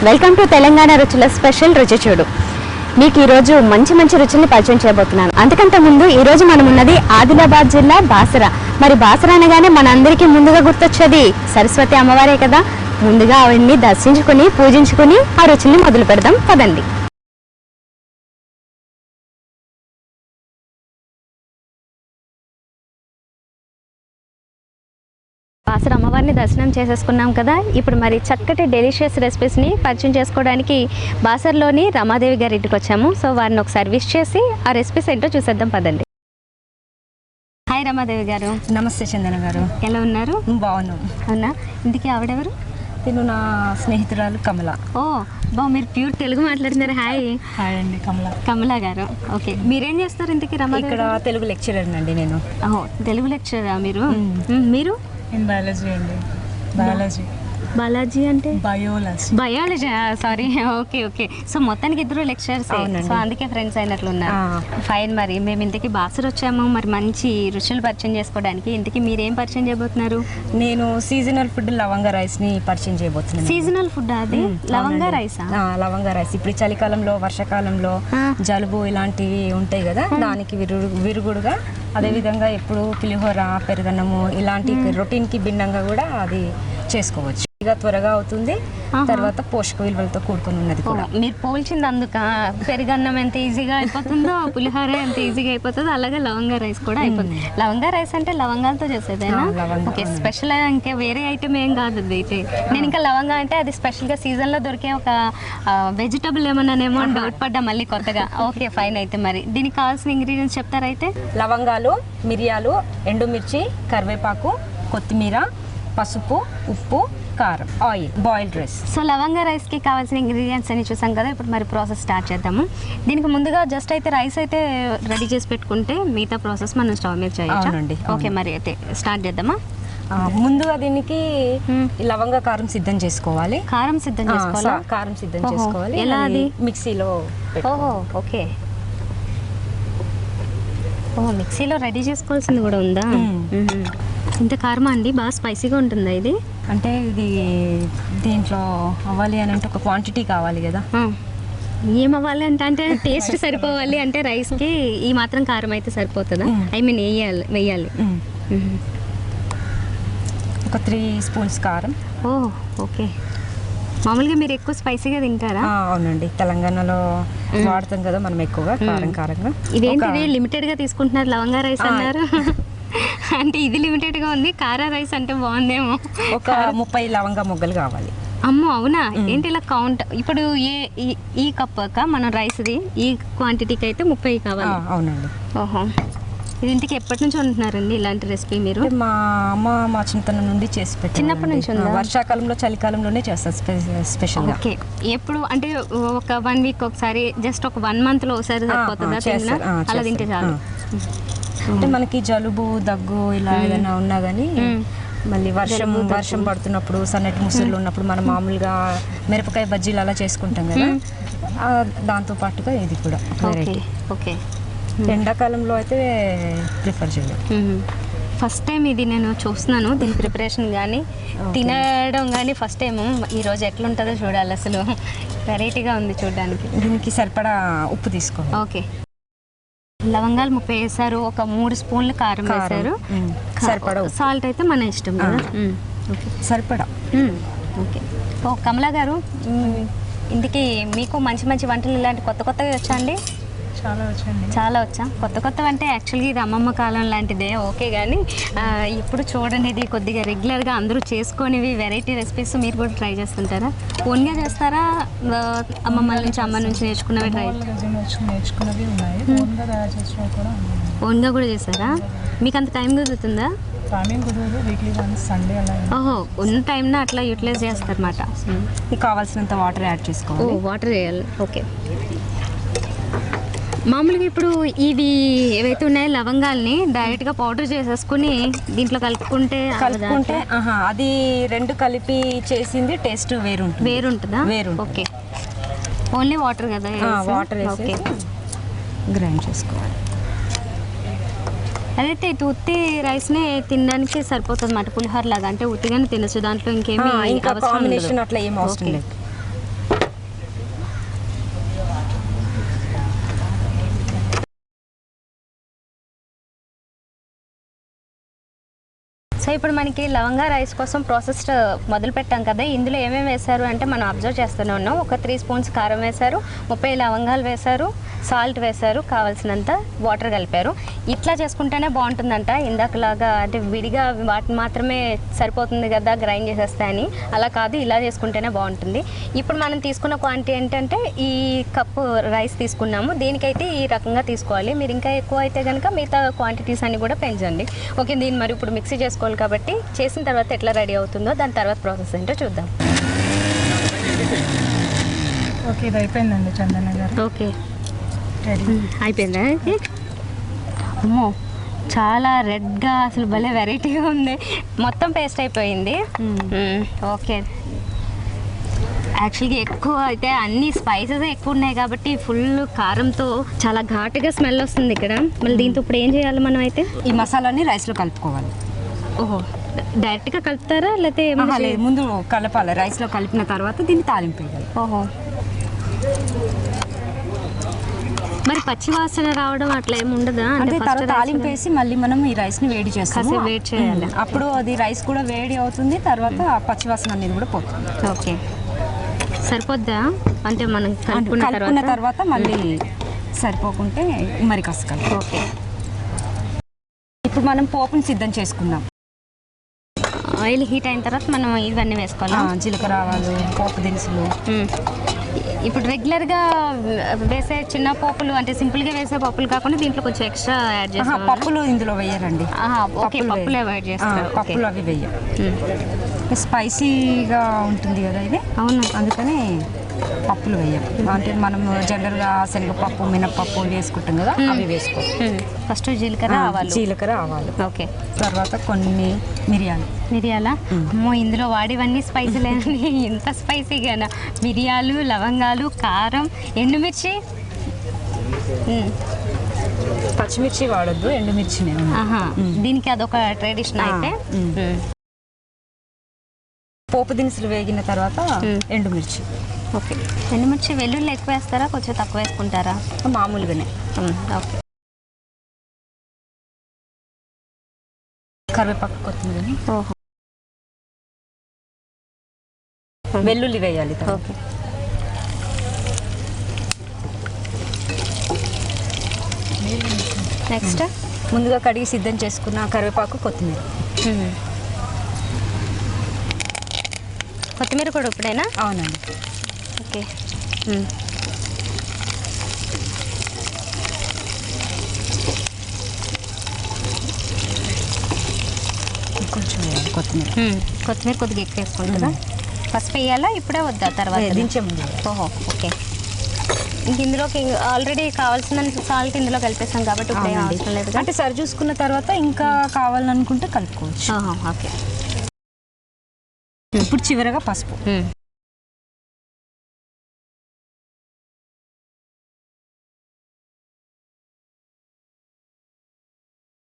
Welcome to Telangana రుచుల special రుచి చూడు. మీకు ఈరోజు మంచి మంచి రుచుల్ని పరిచయం చేయబోతున్నాను. అంతకంటే ముందు ఈరోజు మనం ఉన్నది ఆదిలాబాద్ జిల్లా బాసర. మరి బాసర అనగానే మనందరికీ ముందుగా గుర్తొచ్చేది సరస్వతి అమ్మవారే కదా. ముందుగా ఆవిడ్ని దర్శించుకుని పూజించుకుని ఆ రుచుల్ని మొదలు పెడదాం పదండి. బాసర అమ్మవారిని దర్శనం చేసేసుకున్నాం కదా. ఇప్పుడు మరి చక్కటి డెలిషియస్ రెసిపీస్ని పరిచయం చేసుకోవడానికి బాసర్లోని రమాదేవి గారి ఇంటికి వచ్చాము. సో వారిని ఒకసారి విష్ చేసి ఆ రెసిపీస్ ఏంటో చూసేద్దాం పదండి. హాయ్ రమాదేవి గారు. నమస్తే చందన గారు, ఎలా ఉన్నారు? బాగున్నాం. అవునా, ఇంటికి ఆవిడెవరు? తిను నా స్నేహితురాలు కమల. ఓ మీరు ప్యూర్ తెలుగు మాట్లాడుతున్నారు. హాయ్. హాయ్ అండి, కమల. కమల గారు, ఓకే. మీరేం చేస్తారు ఇంటికి? రమాదేవి ఇక్కడ తెలుగు లెక్చరర్ అండి నేను. తెలుగు లెక్చరరా మీరు? మీరు బయాలజీ అండి. బయాలజీ. బాలాజీ అంటే బయాలజీ. సారీ. ఓకే. సో మొత్తానికి ఇద్దరు లెక్చరర్స్, సో అందుకే ఫ్రెండ్స్ అయినట్లు ఉన్నారు. ఫైన్. మరి మేము ఇంటికి బాసర వచ్చాము, మరి మంచి రుచులు పరిచయం చేసుకోవడానికి. ఇంటికి మీరేం పరిచయం చేయబోతున్నారు? నేను సీజనల్ ఫుడ్ లవంగా రైస్ ని పరిచయం చేయబోతున్నాను. సీజనల్ ఫుడ్ అది లవంగా రైస్? లవంగా రైస్. ఇప్పుడు చలికాలంలో వర్షాకాలంలో జలుబు ఇలాంటివి ఉంటాయి కదా, దానికి విరుగుడుగా, అదేవిధంగా ఎప్పుడు పులిహోర పెరుగన్నము ఇలాంటి రొటీన్కి భిన్నంగా కూడా అది చేసుకోవచ్చు. ఇక త్వరగా అవుతుంది, తర్వాత పోషక విలువలతో కూడుకుని ఉన్నది కూడా. మీరు పోల్చింది అందుక పెరుగన్నం ఎంత ఈజీగా అయిపోతుందో పులిహోర ఎంత ఈజీగా అయిపోతుందో అలాగే లవంగా రైస్ కూడా అయిపోతుంది. లవంగా రైస్ అంటే లవంగాలతో చేసేదేనా? ఓకే. స్పెషల్ ఇంకా వేరే ఐటమ్ ఏం కాదు అది అయితే. నేను ఇంకా లవంగా అంటే అది స్పెషల్గా సీజన్లో దొరికే ఒక వెజిటబుల్ ఏమన్నానేమో అని డౌట్ పడ్డా మళ్ళీ కొత్తగా. Okay fine. అయితే మరి దీనికి కావాల్సిన ఇంగ్రీడియంట్స్ చెప్తారా? అయితే లవంగాలు, మిరియాలు, ఎండుమిర్చి, కరివేపాకు, కొత్తిమీర, పసుపు, ఉప్పు, కారం, ఆయిల్, బాయిల్డ్ రైస్. సో లవంగా రైస్కి కావాల్సిన ఇంగ్రీడియంట్స్ అని చూసాం కదా. ఇప్పుడు మరి ప్రాసెస్ స్టార్ట్ చేద్దాము. దీనికి ముందుగా జస్ట్ అయితే రైస్ అయితే రెడీ చేసి పెట్టుకుంటే మిగతా ప్రాసెస్ మనం స్టవ్ మీద చేయొచ్చు. ఓకే, మరి అయితే స్టార్ట్ చేద్దామా? ముందుగా దీనికి లవంగా కారం సిద్ధం చేసుకోవాలి. కారం సిద్ధం చేసుకోవాలి. ఎలా? అది మిక్సీలో. ఓకే. మిక్సీలో రెడీ చేసుకోవాల్సింది కూడా ఉందా? ఇంత కారమా అండి? బాగా స్పైసీగా ఉంటుందా ఇది? అంటే ఇది దీంట్లో అవ్వాలి అని అంటే ఒక క్వాంటిటీ కావాలి కదా. ఏం అవ్వాలి అంటే టేస్ట్ సరిపోవాలి అంటే రైస్కి ఈ మాత్రం కారం అయితే సరిపోతుందా? ఐ మీన్ వేయాలి. ఒక 3 స్పూన్స్ కారం. ఓకే. మామూలుగా మీరు ఎక్కువ స్పైసీగా తింటారా? అవునండి, తెలంగాణలో వాడతాం కదా మనం ఎక్కువగా కారంగా. ఇదేంటిది లిమిటెడ్గా తీసుకుంటున్నారు? లవంగా రైస్ అన్నారు అంటే ఇది లిమిటెడ్గా ఉంది. కారా రైస్ అంటే బాగుందేమో. ఒక 30 లవంగా మొగ్గలు కావాలి. అమ్మో అవునా? ఏంటి ఇలా కౌంట్? ఇప్పుడు ఈ కప్ మనం రైస్ది ఈ క్వాంటిటీకి అయితే 30 కావాలి. అవునండి. ఓహో. ఇది ఇంటికి ఎప్పటి నుంచి ఉంటున్నారండి ఇలాంటి రెసిపీ మీరు? మా అమ్మ మా చిన్నతనం నుండి చేసి పెట్టి. చిన్నప్పటి నుంచి ఉందా? వర్షాకాలంలో చలికాలంలోనే చేస్తారు స్పెషల్. ఓకే. ఎప్పుడు అంటే ఒక 1 వీక్ ఒకసారి, జస్ట్ ఒక 1 మంత్లో ఒకసారి సరిపోతుందా? అలా తింటే చాలు. అంటే మనకి జలుబు దగ్గు ఇలా ఏదైనా ఉన్నా కానీ మళ్ళీ వర్షం పడుతున్నప్పుడు సన్నటి ముసురులు ఉన్నప్పుడు మనం మామూలుగా మిరపకాయ బజ్జీలు అలా చేసుకుంటాం కదా, దాంతో పాటుగా ఇది కూడా వెరైటీ. ఓకే. ఎండాకాలంలో అయితే ప్రిఫర్ చేయాలి. ఫస్ట్ టైం ఇది నేను చూస్తున్నాను, దీని ప్రిపరేషన్ కానీ తినడం కానీ ఫస్ట్ టైం. ఈరోజు ఎట్లుంటుందో చూడాలి. అసలు వెరైటీగా ఉంది చూడడానికి. దీనికి సరిపడా ఉప్పు తీసుకోవాలి. ఓకే. లవంగాలు 30 వేసారు, ఒక 3 స్పూన్లు కారం వేసారు. సరిపడా సాల్ట్ అయితే మన ఇష్టం కదా. సరిపడా. ఓకే. కమలా గారు, ఇంటికి మీకు మంచి మంచి వంటలు ఇలాంటి కొత్తగా వచ్చా అండి? చాలా వచ్చా. కొత్త అంటే యాక్చువల్గా ఇది అమ్మమ్మ కాలం లాంటిదే. ఓకే. కానీ ఇప్పుడు చూడండి, ఇది కొద్దిగా రెగ్యులర్గా అందరూ చేసుకునేవి వెరైటీ రెసిపీస్ మీరు కూడా ట్రై చేస్తుంటారా? ఓన్గా చేస్తారా? అమ్మ నుంచి నేర్చుకున్నవి ఓన్గా కూడా చేస్తారా? మీకు అంత టైం కుదురుతుందా? ఓహో, ఉన్న టైంన అట్లా యూటిలైజ్ చేస్తారన్నమాట. కావాల్సినంత వాటర్ యాడ్ చేసుకోవాలి. వాటర్ వేయాలి. ఓకే. మామూలుగా ఇప్పుడు ఇవి ఏవైతే ఉన్నాయో లవంగాల్ని డైరెక్ట్గా పౌడర్ చేసేసుకుని దీంట్లో కలుపుకుంటే అది 2 కలిపి చేసింది టేస్ట్ వేరుంటుందా? ఓకే. ఓన్లీ వాటర్ కదా? వాటర్ వేసి గ్రైండ్ చేసుకోవాలి. అదైతే ఇటు ఉత్తి రైస్నే తినడానికి సరిపోతుంది అన్నమాట, పులిహోర లాగా. అంటే ఉత్తిగానే తినచ్చు, దాంట్లో ఇంకేమీ కాంబినేషన్ అట్లా ఏం అవసరం లేదు. ఇప్పుడు మనకి లవంగా రైస్ కోసం ప్రాసెస్ మొదలు పెట్టాం కదా, ఇందులో ఏమేమి వేశారు అంటే మనం అబ్జర్వ్ చేస్తూనే ఉన్నాం. ఒక 3 స్పూన్స్ కారం వేశారు, 30 లవంగాలు వేశారు, సాల్ట్ వేశారు, కావాల్సినంత వాటర్ కలిపారు. ఇట్లా చేసుకుంటేనే బాగుంటుందంట. ఇందాకలాగా అంటే విడిగా వాటిని మాత్రమే సరిపోతుంది కదా గ్రైండ్ చేసేస్తాయని, అలా కాదు, ఇలా చేసుకుంటేనే బాగుంటుంది. ఇప్పుడు మనం తీసుకున్న క్వాంటిటీ ఏంటంటే ఈ కప్పు రైస్ తీసుకున్నాము, దీనికైతే ఈ రకంగా తీసుకోవాలి. మీరు ఇంకా ఎక్కువ అయితే కనుక మిగతా క్వాంటిటీస్ అన్ని కూడా పెంచండి. ఓకే, దీన్ని మరి ఇప్పుడు మిక్సీ చేసుకోవాలి కాబట్టి చేసిన తర్వాత ఎట్లా రెడీ అవుతుందో దాని తర్వాత ప్రాసెస్ ఏంటో చూద్దాం. ఓకే, ఇది అయిపోయిందండి చందన గారు. Okay, ready. అయిపోయిందా? అమ్మో, చాలా రెడ్గా అసలు భలే వెరైటీగా ఉంది. మొత్తం పేస్ట్ అయిపోయింది. ఓకే, యాక్చువల్గా ఎక్కువ అయితే అన్ని స్పైసెస్ ఎక్కువ ఉన్నాయి కాబట్టి ఫుల్ కారంతో చాలా ఘాటుగా స్మెల్ వస్తుంది ఇక్కడ. మళ్ళీ దీంతో ఇప్పుడు ఏం చేయాలి మనం అయితే? ఈ మసాలాని రైస్లో కలుపుకోవాలి. ఓహో, డైరెక్ట్గా కలుపుతారా లేకపోతే లేదు, ముందు కలపాలి. రైస్లో కలిపిన తర్వాత దీన్ని తాలింపు వేయాలి. ఓహో, మరి పచ్చి వాసన రావడం అట్లా ఏమి ఉండదా? అంటే తర్వాత తాలింపు వేసి మళ్ళీ మనం ఈ రైస్ని వేడి చేస్తాం, వేడి చేయాలి. అప్పుడు అది రైస్ కూడా వేడి అవుతుంది, తర్వాత పచ్చి వాసన అనేది కూడా పోతుంది. ఓకే, సరిపోద్దా? అంటే మనం కలుపుకున్న తర్వాత మళ్ళీ సరిపోకుంటే మరి కసకాలి. ఓకే, ఇప్పుడు మనం పోపుని సిద్ధం చేసుకుందాం. ఆయిల్ హీట్ అయిన తర్వాత మనం ఇవన్నీ వేసుకోవాలి. జీలకర్ర, ఆవాలు, పోపు దినుసులు. ఇప్పుడు రెగ్యులర్గా వేసే చిన్న పోపులు అంటే సింపుల్గా వేసే పప్పులు కాకుండా దీంట్లో కొంచెం ఎక్స్ట్రా యాడ్ చేస్తాం. పప్పులు ఇందులో వేయరండి. ఓకే, పప్పులు యాడ్ చేస్తారు. పప్పులు అవి వేయ, స్పైసీగా ఉంటుంది కదా ఇది. అవును, అందుకని పప్పులు వేయం. అంటే మనం జనరల్గా శనగపప్పు, మినపప్పు వేసుకుంటాం కదా, అవి వేసుకోవాలి. ఫస్ట్ జీలకర్ర ఆవాలు. ఓకే, తర్వాత కొన్ని మిరియాలా? అమ్మో, ఇందులో వాడివన్నీ స్పైసీలేనండి. ఇంత స్పైసీగానా? మిరియాలు, లవంగాలు, కారం, ఎండుమిర్చి, పచ్చిమిర్చి వాడొద్దు, ఎండుమిర్చినే. దీనికి అదొక ట్రెడిషన్ అయితే. పోపు దినుసులు వేగిన తర్వాత ఎండుమిర్చి. ఓకే, ఎండుమిర్చి వెల్లుల్లి ఎక్కువ వేస్తారా కొంచెం తక్కువ వేసుకుంటారా? మామూలుగానే. ఓకే, కరివేపాకు, కొత్తిమీర. ఓహో, వెల్లుల్లి వేయాలి. ఓకే, నెక్స్ట్ ముందుగా కడిగి సిద్ధం చేసుకున్న కరివేపాకు, కొత్తిమీర. కొత్తిమీర కూడా ఇప్పుడేనా? అవునండి. ఓకే, కొంచెం కొత్తిమీర కొద్దిగా ఎక్కువ వేసుకుంటుందా? ఫస్ట్ వేయాలా ఇప్పుడే వద్దా తర్వాత? దించే ముందు. ఓహో, ఓకే. ఇంక ఇందులోకి ఆల్రెడీ కావాల్సినంత సాల్ట్ ఇందులో కలిపేస్తాం కాబట్టి ఇప్పుడు ఏం అవసరం లేదు. అంటే సరి చూసుకున్న తర్వాత ఇంకా కావాలనుకుంటే కలుపుకోవచ్చు. ఓకే, ఇప్పుడు చివరగా పసుపు.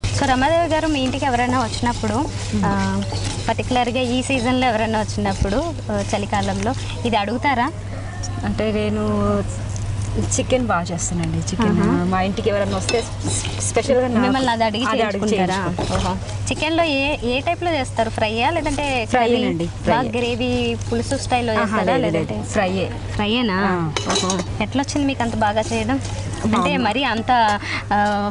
సో రమాదేవి గారు, మీ ఇంటికి ఎవరైనా వచ్చినప్పుడు పర్టికులర్గా ఈ సీజన్లో ఎవరైనా వచ్చినప్పుడు చలికాలంలో ఇది అడుగుతారా? అంటే నేను చికెన్ బాగా చేస్తానండి. చికెన్ మా ఇంటికి ఎవరైనా వస్తే స్పెషల్గా మిమ్మల్ని అది అడిగి చేసుకుంటారా? ఓహో, చికెన్లో ఏ టైప్లో చేస్తారు? ఫ్రైయా లేదంటే గ్రేవీ పులుసు స్టైల్లో చేస్తారా లేదంటే ఫ్రైయేనా? ఓహో, ఎట్లా వచ్చింది మీకు అంత బాగా చేయడం? అంటే మరి అంత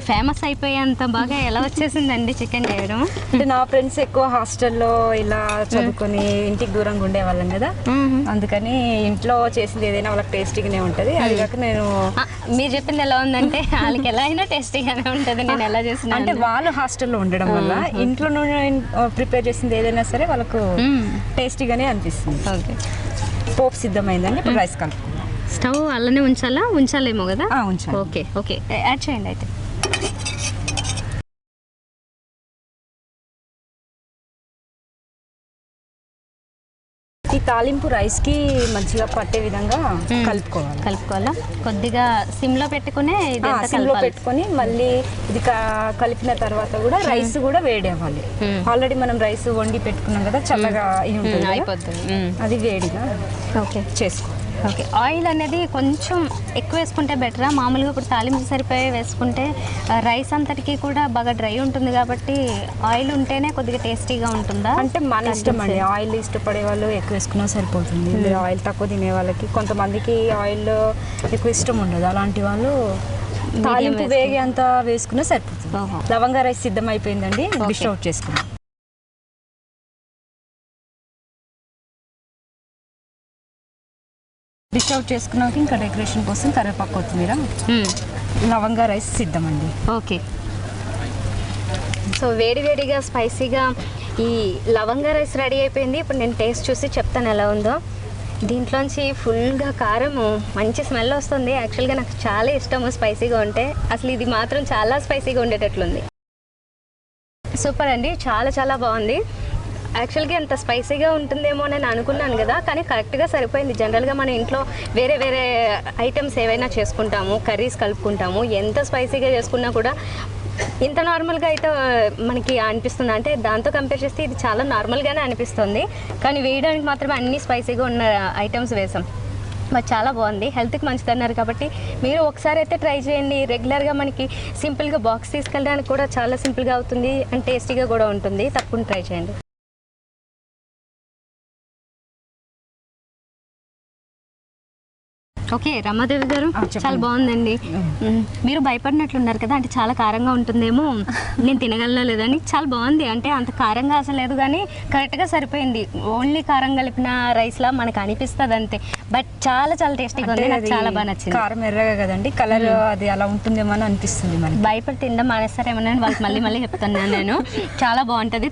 ఫేమస్ అయిపోయి అంత బాగా ఎలా వచ్చేసిందండి చికెన్ చేయడం? అంటే నా ఫ్రెండ్స్ ఎక్కువ హాస్టల్లో ఇలా చదువుకొని ఇంటికి దూరంగా ఉండేవాళ్ళం కదా, అందుకని ఇంట్లో చేసింది ఏదైనా వాళ్ళకి టేస్టీగానే ఉంటుంది. అది కాక నేను మీరు చెప్పింది ఎలా ఉందంటే వాళ్ళకి ఎలా అయినా టేస్టీగానే ఉంటుంది. నేను ఎలా చేసిన అంటే వాళ్ళు హాస్టల్లో ఉండడం వల్ల ఇంట్లో ప్రిపేర్ చేసింది ఏదైనా సరే వాళ్ళకు టేస్టీగానే అనిపిస్తుంది. ఓకే, పోపు సిద్ధమైందండి. ఇప్పుడు రైస్ కలుపుకుందాం. స్టవ్ అలానే ఉంచాలేమో కదా? ఉంచాలి. ఓకే, ఓకే, యాడ్ చేయండి అయితే. ఈ తాలింపు రైస్కి మంచిగా పట్టే విధంగా కలుపుకోవాలా? కొద్దిగా సిమ్లో పెట్టుకుని సిమ్లో పెట్టుకొని మళ్ళీ ఇది కలిపిన తర్వాత కూడా రైస్ కూడా వేడి అవ్వాలి. ఆల్రెడీ మనం రైస్ వండి పెట్టుకున్నాం కదా, చల్లగా అయిపోతుంది, అది వేడిగా చేసుకోవాలి. ఓకే, ఆయిల్ అనేది కొంచెం ఎక్కువ వేసుకుంటే బెటరా? మామూలుగా ఇప్పుడు తాలింపు సరిపోయి వేసుకుంటే రైస్ అంతటికి కూడా బాగా డ్రై ఉంటుంది కాబట్టి ఆయిల్ ఉంటేనే కొద్దిగా టేస్టీగా ఉంటుందా? అంటే మన ఇష్టం అండి, ఆయిల్ ఇష్టపడే వాళ్ళు ఎక్కువ వేసుకున్నా సరిపోతుంది. లేదా ఆయిల్ తక్కువ తినే వాళ్ళకి, కొంతమందికి ఆయిల్ ఎక్కువ ఇష్టం ఉండదు, అలాంటి వాళ్ళు తాలింపు వేగి అంత వేసుకున్నా సరిపోతుంది. లవంగా రైస్ సిద్ధం అయిపోయిందండి, డిష్ అవుట్ చేసుకుందాం. డిష్ అవుట్ చేసుకున్నాక ఇంకా డెకరేషన్ కోసం కరివేపాకు, కొత్తిమీర, లవంగా రైస్ సిద్ధం అండి. ఓకే, సో వేడివేడిగా స్పైసీగా ఈ లవంగా రైస్ రెడీ అయిపోయింది. ఇప్పుడు నేను టేస్ట్ చూసి చెప్తాను ఎలా ఉందో. దీంట్లోంచి ఫుల్గా కారము మంచి స్మెల్ వస్తుంది. యాక్చువల్గా నాకు చాలా ఇష్టము స్పైసీగా ఉంటే, అసలు ఇది మాత్రం చాలా స్పైసీగా ఉండేటట్లుంది. సూపర్ అండి, చాలా చాలా బాగుంది. యాక్చువల్గా ఎంత స్పైసీగా ఉంటుందేమో నేను అనుకున్నాను కదా, కానీ కరెక్ట్గా సరిపోయింది. జనరల్గా మన ఇంట్లో వేరే వేరే ఐటమ్స్ ఏవైనా చేసుకుంటాము, కర్రీస్ కలుపుకుంటాము, ఎంత స్పైసీగా చేసుకున్నా కూడా ఇంత నార్మల్గా అయితే మనకి అనిపిస్తుంది. అంటే దాంతో కంపేర్ చేస్తే ఇది చాలా నార్మల్గానే అనిపిస్తుంది, కానీ వేయడానికి మాత్రమే అన్ని స్పైసీగా ఉన్న ఐటమ్స్ వేసాం. మరి చాలా బాగుంది, హెల్త్కి మంచిది అన్నారు కాబట్టి మీరు ఒకసారి అయితే ట్రై చేయండి. రెగ్యులర్గా మనకి సింపుల్గా బాక్స్ తీసుకెళ్ళడానికి కూడా చాలా సింపుల్గా అవుతుంది అండ్ టేస్టీగా కూడా ఉంటుంది. తప్పకుండా ట్రై చేయండి. ఓకే రమాదేవి గారు, చాలా బాగుందండి. మీరు భయపడినట్లున్నారు కదా, అంటే చాలా కారంగా ఉంటుందేమో, నేను తినగలనా లేదని. చాలా బాగుంది, అంటే అంత కారంగా అసలు లేదు, కానీ కరెక్ట్గా సరిపోయింది. ఓన్లీ కారం కలిపిన రైస్లా మనకు అనిపిస్తుంది అంతే, బట్ చాలా చాలా టేస్టీగా ఉంది. నాకు చాలా బాగా నచ్చింది. కారం ఎర్రగా కదండి, కలర్ అది అలా ఉంటుందేమో అని అనిపిస్తుంది. మనకి భయపడి తినడం మానేస్తారేమో అని వాళ్ళకి మళ్ళీ మళ్ళీ చెప్తాను నేను. చాలా బాగుంటుంది.